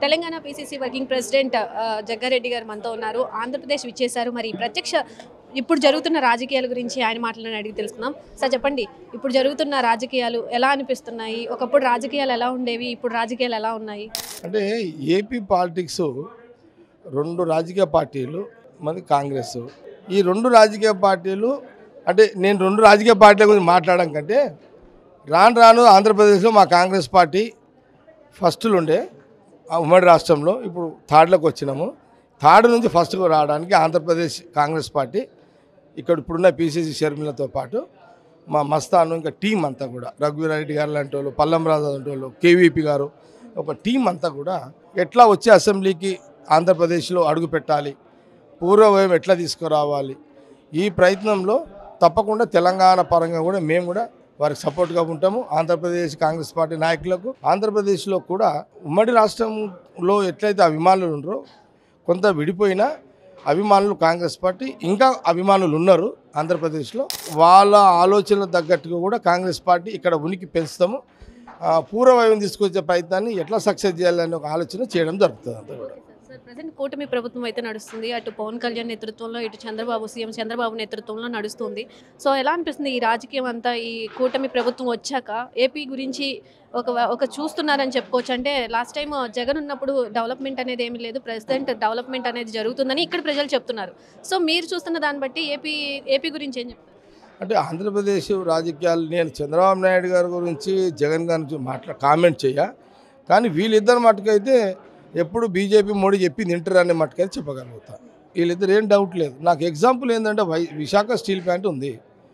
Telangana PCC working president Jagga Reddy గారు మనతో ఉన్నారు. ఆంధ్రప్రదేశ్ విచ్చేశారు. మరి ప్రత్యక్ష ఇప్పుడు జరుగుతున్న రాజకీయాల గురించి ఆయన మాటలను అడిగి తెలుసుకుందాం. సార్ చెప్పండి, ఇప్పుడు జరుగుతున్న రాజకీయాలు ఎలా అనిపిస్తున్నాయి? ఒకప్పుడు రాజకీయాలు ఎలా ఉండేవి, ఇప్పుడు రాజకీయాలు ఎలా ఉన్నాయి? అంటే ఏపీ పాలిటిక్స్ రెండు రాజకీయ పార్టీలు, మరి కాంగ్రెస్. ఈ రెండు రాజకీయ పార్టీలు అంటే నేను రెండు రాజకీయ పార్టీల గురించి మాట్లాడడం కంటే రాను ఆంధ్రప్రదేశ్లో మా కాంగ్రెస్ పార్టీ ఫస్ట్లో ఉండే ఉమ్మడి రాష్ట్రంలో ఇప్పుడు థర్డ్లోకి వచ్చినాము. థర్డ్ నుంచి ఫస్ట్కు రావడానికి ఆంధ్రప్రదేశ్ కాంగ్రెస్ పార్టీ ఇక్కడ ఇప్పుడున్న పీసీసీ షర్మిలతో పాటు మా మస్తాను ఇంకా టీం అంతా కూడా రఘువీరారెడ్డి గారు లాంటి వాళ్ళు, పల్లం రాజు లాంటి వాళ్ళు, కేవీపీ గారు, ఒక టీం అంతా కూడా ఎట్లా వచ్చే అసెంబ్లీకి ఆంధ్రప్రదేశ్లో అడుగు పెట్టాలి, పూర్వవయం ఎట్లా తీసుకురావాలి, ఈ ప్రయత్నంలో తప్పకుండా తెలంగాణ పరంగా కూడా మేము కూడా వారికి సపోర్ట్గా ఉంటాము. ఆంధ్రప్రదేశ్ కాంగ్రెస్ పార్టీ నాయకులకు ఆంధ్రప్రదేశ్లో కూడా ఉమ్మడి రాష్ట్రంలో ఎట్లయితే అభిమానులు ఉన్నారో కొంత విడిపోయిన అభిమానులు కాంగ్రెస్ పార్టీ ఇంకా అభిమానులు ఉన్నారు ఆంధ్రప్రదేశ్లో. వాళ్ళ ఆలోచనలు తగ్గట్టుగా కూడా కాంగ్రెస్ పార్టీ ఇక్కడ ఉనికి పెంచుతాము. పూర్వవయం తీసుకొచ్చే ప్రయత్నాన్ని ఎట్లా సక్సెస్ చేయాలనే ఒక ఆలోచన చేయడం జరుగుతుంది అంతా కూడా. సార్, ప్రజెంట్ కూటమి ప్రభుత్వం అయితే నడుస్తుంది. అటు పవన్ కళ్యాణ్ నేతృత్వంలో, ఇటు సీఎం చంద్రబాబు నేతృత్వంలో నడుస్తుంది. సో ఎలా అనిపిస్తుంది ఈ రాజకీయం అంతా? ఈ కూటమి ప్రభుత్వం వచ్చాక ఏపీ గురించి ఒక చూస్తున్నారని చెప్పుకోవచ్చు. అంటే లాస్ట్ టైం జగన్ ఉన్నప్పుడు డెవలప్మెంట్ అనేది ఏమీ లేదు, ప్రెసిడెంట్ డెవలప్మెంట్ అనేది జరుగుతుందని ఇక్కడ ప్రజలు చెప్తున్నారు. సో మీరు చూస్తున్న దాన్ని బట్టి ఏపీ గురించి ఏం చెప్తారు? అంటే ఆంధ్రప్రదేశ్ రాజకీయాలు నేను చంద్రబాబు నాయుడు గారి గురించి, జగన్ గారి గురించి కామెంట్ చేయ, కానీ వీళ్ళిద్దరు మటుకైతే ఎప్పుడు బీజేపీ మోడీ చెప్పింది వింటారనే మటుకైతే చెప్పగలుగుతా. వీళ్ళిద్దరు ఏం డౌట్ లేదు. నాకు ఎగ్జాంపుల్ ఏంటంటే విశాఖ స్టీల్ ప్లాంట్ ఉంది,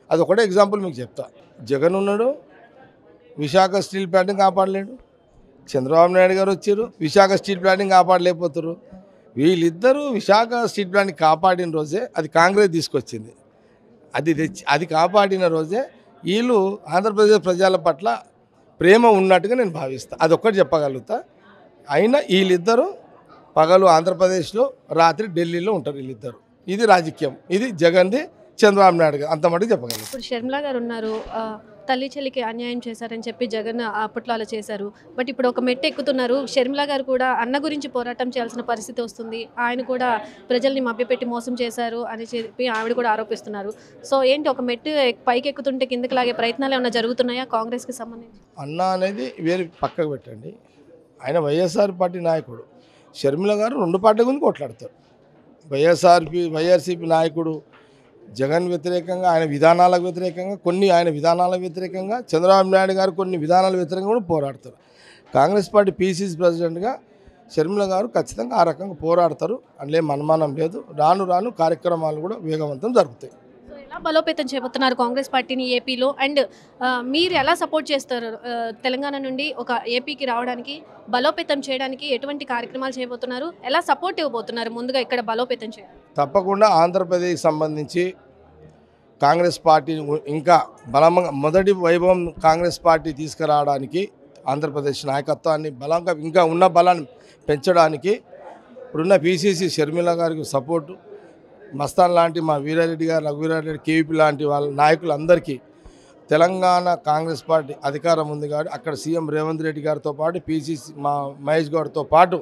అది ఒకటే ఎగ్జాంపుల్ మీకు చెప్తా. జగన్ ఉన్నాడు, విశాఖ స్టీల్ ప్లాంట్ని కాపాడలేడు. చంద్రబాబు నాయుడు గారు వచ్చారు, విశాఖ స్టీల్ ప్లాంట్ని కాపాడలేకపోతారు. వీళ్ళిద్దరూ విశాఖ స్టీల్ ప్లాంట్ని కాపాడిన రోజే అది కాంగ్రెస్ తీసుకొచ్చింది. అది కాపాడిన రోజే వీళ్ళు ఆంధ్రప్రదేశ్ ప్రజల పట్ల ప్రేమ ఉన్నట్టుగా నేను భావిస్తాను. అదొక్కటి చెప్పగలుగుతా. అయినా వీళ్ళిద్దరూ పగలు ఆంధ్రప్రదేశ్లో, రాత్రి ఢిల్లీలో ఉంటారు వీళ్ళిద్దరు. ఇది రాజకీయం, ఇది జగన్ది, చంద్రబాబు నాయుడు గారు, అంత మటుకు చెప్పగలరు. ఇప్పుడు షర్మిల గారు ఉన్నారు, తల్లి చెల్లికి అన్యాయం చేశారని చెప్పి జగన్ అప్పట్లో అలా చేశారు. బట్ ఇప్పుడు ఒక మెట్టు ఎక్కుతున్నారు. షర్మిల గారు కూడా అన్న గురించి పోరాటం చేయాల్సిన పరిస్థితి వస్తుంది. ఆయన కూడా ప్రజల్ని మభ్యపెట్టి మోసం చేశారు అని చెప్పి ఆవిడ కూడా ఆరోపిస్తున్నారు. సో ఏంటి, ఒక మెట్టు పైకి ఎక్కుతుంటే కిందకి లాగే ప్రయత్నాలు ఏమైనా జరుగుతున్నాయా కాంగ్రెస్కి సంబంధించి? అన్న అనేది వేరే పక్కకు పెట్టండి. ఆయన వైఎస్ఆర్ పార్టీ నాయకుడు. షర్మిల గారు రెండు పార్టీల గురించి కొట్లాడతారు. వైఎస్ఆర్సీపీ నాయకుడు జగన్ వ్యతిరేకంగా, ఆయన విధానాలకు వ్యతిరేకంగా, ఆయన విధానాలకు వ్యతిరేకంగా, చంద్రబాబు నాయుడు గారు కొన్ని విధానాల వ్యతిరేకంగా కూడా పోరాడతారు. కాంగ్రెస్ పార్టీ పీసీసీ ప్రెసిడెంట్గా షర్మిల గారు ఖచ్చితంగా ఆ రకంగా పోరాడతారు, అందులో అనుమానం లేదు. రాను కార్యక్రమాలు కూడా వేగవంతం జరుగుతాయి. ఎలా బలోపేతం చేయబోతున్నారు కాంగ్రెస్ పార్టీని ఏపీలో? అండ్ మీరు ఎలా సపోర్ట్ చేస్తారు తెలంగాణ నుండి ఒక ఏపీకి రావడానికి, బలోపేతం చేయడానికి ఎటువంటి కార్యక్రమాలు చేయబోతున్నారు? ఎలా సపోర్ట్ ఇవ్వబోతున్నారు ముందుగా ఇక్కడ బలోపేతం చేయాలి? తప్పకుండా ఆంధ్రప్రదేశ్ సంబంధించి కాంగ్రెస్ పార్టీ ఇంకా బలంగా మొదటి వైభవం కాంగ్రెస్ పార్టీ తీసుకురావడానికి, ఆంధ్రప్రదేశ్ నాయకత్వాన్ని బలంగా ఇంకా ఉన్న బలాన్ని పెంచడానికి ఇప్పుడున్న పీసీసీ షర్మిల గారికి సపోర్టు, మస్తాన్ లాంటి మా వీరారెడ్డి గారు, రఘువీరారెడ్డి, కేవీపీ లాంటి వాళ్ళ నాయకులందరికీ తెలంగాణ కాంగ్రెస్ పార్టీ అధికారం ఉంది కాబట్టి అక్కడ సీఎం రేవంత్ రెడ్డి గారితో పాటు పీసీసీ మా మహేష్ గౌడ్తో పాటు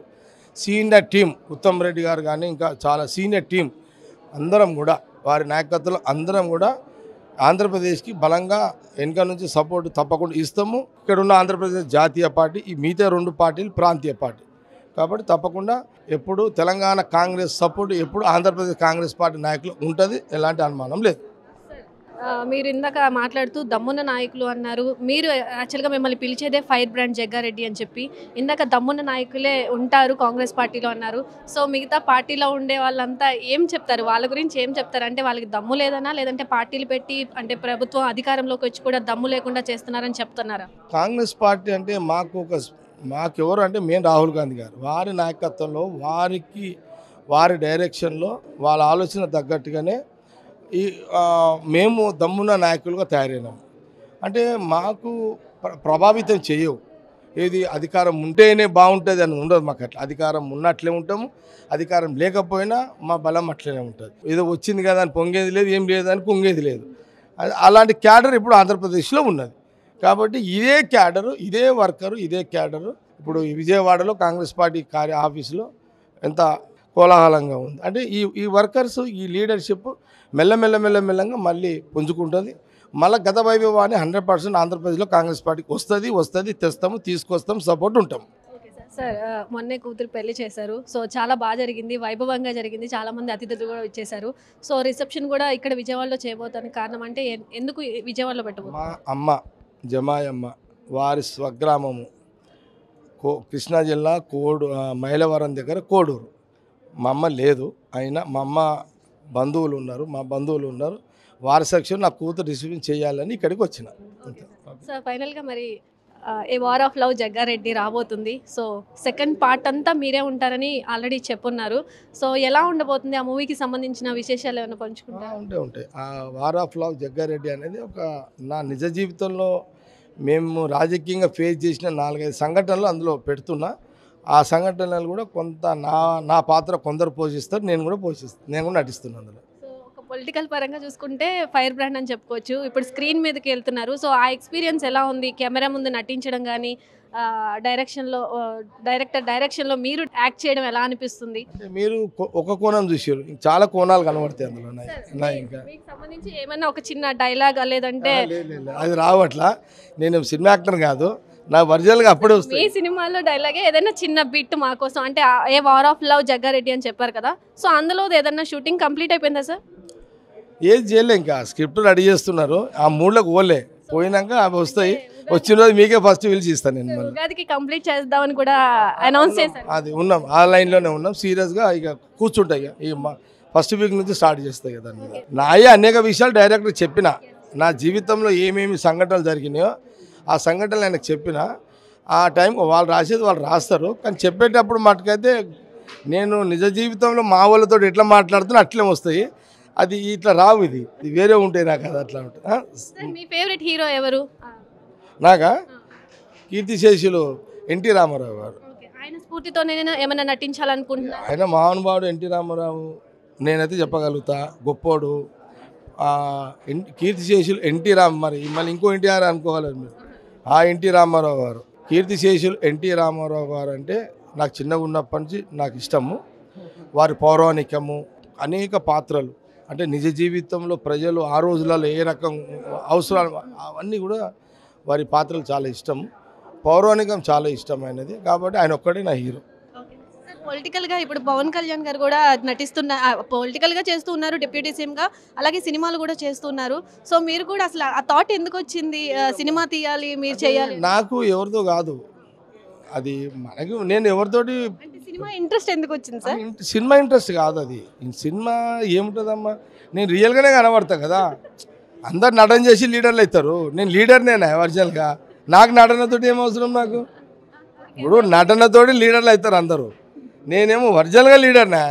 సీనియర్ టీం ఉత్తమ్ రెడ్డి గారు కానీ ఇంకా చాలా సీనియర్ టీం అందరం కూడా వారి నాయకత్వంలో అందరం కూడా ఆంధ్రప్రదేశ్కి బలంగా వెనుక నుంచి సపోర్టు తప్పకుండా ఇస్తాము. ఇక్కడ ఉన్న ఆంధ్రప్రదేశ్ జాతీయ పార్టీ, ఈ మిగతా రెండు పార్టీలు ప్రాంతీయ పార్టీ కాబట్టి తప్పకుండా ఎప్పుడు తెలంగాణ కాంగ్రెస్ సపోర్ట్ ఎప్పుడు ఆంధ్రప్రదేశ్ కాంగ్రెస్ పార్టీ నాయకులు ఉంటుంది, ఎలాంటి అనుమానం లేదు. మీరు ఇందాక మాట్లాడుతూ దమ్మున్న నాయకులు అన్నారు. మీరు యాక్చువల్గా మిమ్మల్ని పిలిచేదే ఫైర్ బ్రాండ్ జగ్గారెడ్డి అని చెప్పి, ఇందాక దమ్మున్న నాయకులే ఉంటారు కాంగ్రెస్ పార్టీలో అన్నారు. సో మిగతా పార్టీలో ఉండే వాళ్ళంతా ఏం చెప్తారు? వాళ్ళ గురించి ఏం చెప్తారు? అంటే వాళ్ళకి దమ్ము లేదనా, లేదంటే పార్టీలు పెట్టి అంటే ప్రభుత్వం అధికారంలోకి వచ్చి కూడా దమ్ము లేకుండా చేస్తున్నారని చెప్తున్నారా? కాంగ్రెస్ పార్టీ అంటే మాకెవరు అంటే మేము రాహుల్ గాంధీ గారు, వారి నాయకత్వంలో వారి డైరెక్షన్లో వాళ్ళ ఆలోచన తగ్గట్టుగానే మేము దమ్మున్న నాయకులుగా తయారైనాము. అంటే మాకు ప్రభావితం చేయవు. ఏది అధికారం ఉంటేనే బాగుంటుంది అని ఉండదు మాకు. అట్లా అధికారం ఉన్నట్లే ఉంటాము, అధికారం లేకపోయినా మా బలం అట్లనే ఉంటుంది. ఏదో వచ్చింది కదా అని పొంగేది లేదు, ఏం లేదని కుంగేది లేదు. అలాంటి క్యాడర్ ఇప్పుడు ఆంధ్రప్రదేశ్లో ఉన్నది. కాబట్టి ఇదే క్యాడరు, ఇదే వర్కరు, ఇదే క్యాడరు ఇప్పుడు ఈ విజయవాడలో కాంగ్రెస్ పార్టీ ఆఫీసులో ఎంత కోలాహలంగా ఉంది. అంటే ఈ వర్కర్స్ ఈ లీడర్షిప్ మెల్లమెల్లగా మళ్ళీ పుంజుకుంటుంది. మళ్ళీ గత వైభవాన్ని 100% ఆంధ్రప్రదేశ్లో కాంగ్రెస్ పార్టీకి వస్తుంది, తెస్తాము, తీసుకొస్తాం, సపోర్ట్ ఉంటాం. సార్ మొన్నే కూతురు పెళ్లి చేశారు. సో చాలా బాగా జరిగింది, వైభవంగా జరిగింది. చాలామంది అతిథులు కూడా వచ్చేసారు. సో రిసెప్షన్ కూడా ఇక్కడ విజయవాడలో చేయబోతానికి కారణం అంటే ఎందుకు విజయవాడలో పెట్టబోతున్నారు? మా అమ్మ జమాయమ్మ వారి స్వగ్రామము కృష్ణా జిల్లా మైలవరం దగ్గర కోడూరు. మా అమ్మ లేదు, అయినా మా అమ్మ బంధువులు ఉన్నారు. వారి సెక్షన్ నా కూతురు రిసీవింగ్ చేయాలని ఇక్కడికి వచ్చిన. సార్ ఫైనల్గా మరి a war of love Jaggareddy రాబోతుంది. సో సెకండ్ పార్ట్ అంతా మీరే ఉంటారని ఆల్రెడీ చెప్పున్నారు. సో ఎలా ఉండబోతుంది, ఆ మూవీకి సంబంధించిన విశేషాలు ఏమైనా పంచుకుంటారా? ఉంటాయి. ఆ వార్ ఆఫ్ లవ్ జగ్గారెడ్డి అనేది ఒక నా నిజ జీవితంలో మేము రాజకీయంగా ఫేస్ చేసిన 4-5 సంఘటనలు అందులో పెడుతున్నా. ఆ సంఘటనలు కూడా కొంత నా పాత్ర కొందరు పోషిస్తారు, నేను కూడా నటిస్తున్నాను అందులో. సో ఒక పొలిటికల్ పరంగా చూసుకుంటే ఫైర్ బ్రాండ్ అని చెప్పుకోవచ్చు. ఇప్పుడు స్క్రీన్ మీదకి వెళ్తున్నారు. సో ఆ ఎక్స్పీరియన్స్ ఎలా ఉంది? కెమెరా ముందు నటించడం కానీ, డైరెక్షన్లో మీరు యాక్ట్ చేయడం ఎలా అనిపిస్తుంది? అంటే మీరు ఒక కోణం చూసారు, చాలా కోణాలు కనబడతాయి అందులో. ఇంకా మీకు సంబంధించి ఏమైనా ఒక చిన్న డైలాగ్ లేదంటే అది రావట్లా. నేను సినిమా యాక్టర్ కాదు, నా ఒరిజినల్గా అప్పుడే వస్తుంది. మీ సినిమాలో డైలాగే ఏదైనా చిన్న బిట్ మా కోసం, అంటే a war of love Jagga Reddy అని చెప్పారు కదా, సో అందులో ఏదైనా షూటింగ్ కంప్లీట్ అయిపోయిందా సార్? ఏది చేయలే, ఇంకా స్క్రిప్ట్ రెడీ చేస్తున్నారు. ఆ మూడ్లోకి పోయినాక అవి వస్తాయి. వచ్చిన రోజు మీకే ఫస్ట్ పిలిచి ఇస్తాను నేను. మళ్ళీ ఉగాదికి కంప్లీట్ చేద్దామని కూడా అనౌన్స్ చేశారు. అది ఉన్నాం, ఆ లైన్లోనే ఉన్నాం. సీరియస్గా ఇక కూర్చుంటాయి. ఈ ఫస్ట్ వీక్ నుంచి స్టార్ట్ చేస్తాయి కదా. నాయే అనేక విషయాలు డైరెక్టర్ చెప్పిన, నా జీవితంలో ఏమేమి సంఘటనలు జరిగినాయో ఆ సంఘటనలు ఆయనకు చెప్పిన. ఆ టైం వాళ్ళు రాసేది వాళ్ళు రాస్తారు, కానీ చెప్పేటప్పుడు మటుకైతే నేను నిజ జీవితంలో మా వాళ్ళతో ఎట్లా మాట్లాడుతున్నా అట్లే వస్తాయి. అది ఇట్లా రావు, ఇది వేరే ఉంటాయి నాకు. అది అట్లా ఉంటుంది. మీ ఫేవరెట్ హీరో ఎవరు? నాకా కీర్తిశేషులు ఎన్టీ రామారావు గారు. ఆయన స్ఫూర్తితో నేను ఏమైనా నటించాలనుకుంటున్నా. ఆయన మహానుభావుడు ఎన్టీ రామారావు, నేనైతే చెప్పగలుగుతా, గొప్పోడు. కీర్తిశేషులు మళ్ళీ ఇంకో ఎన్టీఆర్ అనుకోగలరు మీరు. ఆ ఎన్టీ రామారావు గారు, కీర్తిశేషులు ఎన్టీ రామారావు గారు అంటే నాకు చిన్నగా ఉన్నప్పటి నుంచి నాకు ఇష్టము. వారి పౌరాణికము, అనేక పాత్రలు, అంటే నిజ జీవితంలో ప్రజలు ఆ రోజులలో ఏ రకం అవసరాలు అవన్నీ కూడా వారి పాత్రలు చాలా ఇష్టం. పౌరాణికం చాలా ఇష్టమైనది కాబట్టి ఆయన ఒక్కడే నా హీరో. పొలిటికల్గా ఇప్పుడు పవన్ కళ్యాణ్ గారు కూడా పొలిటికల్గా చేస్తూ ఉన్నారు, డిప్యూటీ సీఎంగా. అలాగే సినిమాలు కూడా చేస్తున్నారు. సో మీరు కూడా అసలు ఆ థాట్ ఎందుకు వచ్చింది, సినిమా తీయాలి, మీరు చేయాలి? నాకు ఎవరితో కాదు అది, మనకి నేను ఎవరితోటి సినిమా ఇంట్రెస్ట్ ఎందుకు వచ్చింది సార్? సినిమా ఇంట్రెస్ట్ కాదు అది. సినిమా ఏముంటుందమ్మా, నేను రియల్గానే కనబడతా కదా. అందరు నటన చేసి లీడర్లు అవుతారు, నేను లీడర్నేనా ఒరిజినల్గా? నాకు నటనతోటి ఏం అవసరం? నాకు ఇప్పుడు నటనతోటి లీడర్లు అవుతారు అందరూ, నేనేమో ఒరిజినల్గా లీడర్నా.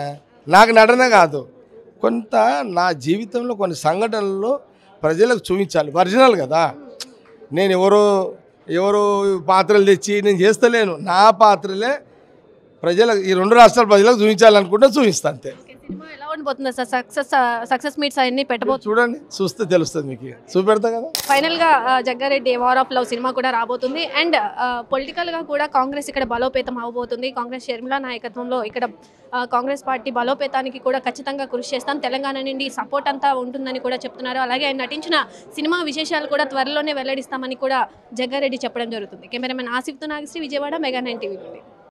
నాకు నటన కాదు, కొంత నా జీవితంలో కొన్ని సంఘటనలు ప్రజలకు చూపించాలి, ఒరిజినల్ కదా. నేను ఎవరో పాత్రలు తెచ్చి నేను చేస్తలేను, నా పాత్రలే ప్రజలకు, ఈ 2 రాష్ట్రాల ప్రజలకు చూపించాలనుకుంటే చూపిస్తా అంతే. సినిమా ఎలా ఉండబోతుంది సార్? సక్సెస్ మీట్స్ అన్ని పెట్టబోతుంది, చూడండి, చూస్తే తెలుస్తుంది, మీకు చూపెడతా కదా. ఫైనల్గా Jagga Reddy war of love cinema కూడా రాబోతుంది. అండ్ పొలిటికల్గా కూడా కాంగ్రెస్ ఇక్కడ బలోపేతం అవబోతుంది. కాంగ్రెస్ షర్మిలా నాయకత్వంలో ఇక్కడ కాంగ్రెస్ పార్టీ బలోపేతానికి కూడా ఖచ్చితంగా కృషి చేస్తాం. తెలంగాణ నుండి సపోర్ట్ అంతా ఉంటుందని కూడా చెప్తున్నారు. అలాగే ఆయన నటించిన సినిమా విశేషాలు కూడా త్వరలోనే వెల్లడిస్తామని కూడా జగ్గారెడ్డి చెప్పడం జరుగుతుంది. కెమెరామెన్ ఆసిఫ్తో నాగశ్రీ, విజయవాడ, మెగా 9 టీవీ నుండి.